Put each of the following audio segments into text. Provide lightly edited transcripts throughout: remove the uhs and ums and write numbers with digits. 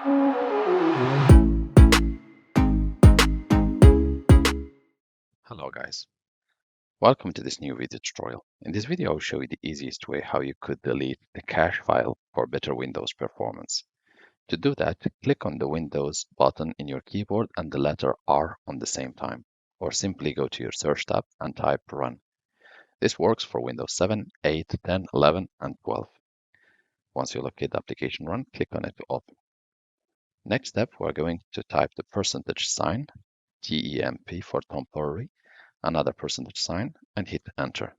Hello guys, welcome to this new video tutorial. In this video, I'll show you the easiest way how you could delete the cache file for better Windows performance. To do that, click on the Windows button in your keyboard and the letter R on the same time, or simply go to your search tab and type Run. This works for Windows 7, 8, 10, 11, and 12. Once you locate the application Run, click on it to open. Next step, we're going to type the %sign, TEMP for temporary, another %sign, and hit enter.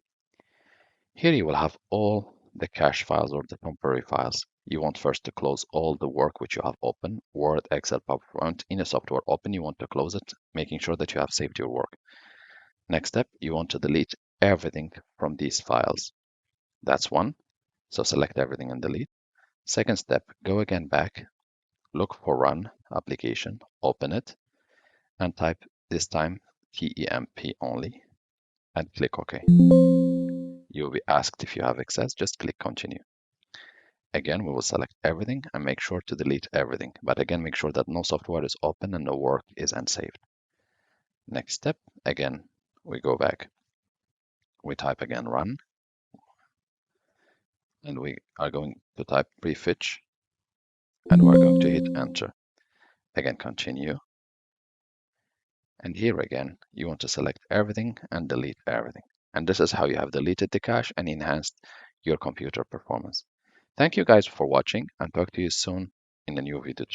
Here you will have all the cache files or the temporary files. You want first to close all the work which you have open, Word, Excel, PowerPoint, any software open, you want to close it, making sure that you have saved your work. Next step, you want to delete everything from these files. That's one, so select everything and delete. Second step, go again back, look for Run application, open it, and type this time TEMP only, and click OK. You will be asked if you have access, just click Continue. Again, we will select everything and make sure to delete everything. But again, make sure that no software is open and no work is unsaved. Next step, again, we go back. We type again Run. And we are going to type prefetch. And we're going to hit Enter. Again, Continue. And here again, you want to select everything and delete everything. And this is how you have deleted the cache and enhanced your computer performance. Thank you guys for watching and talk to you soon in a new video.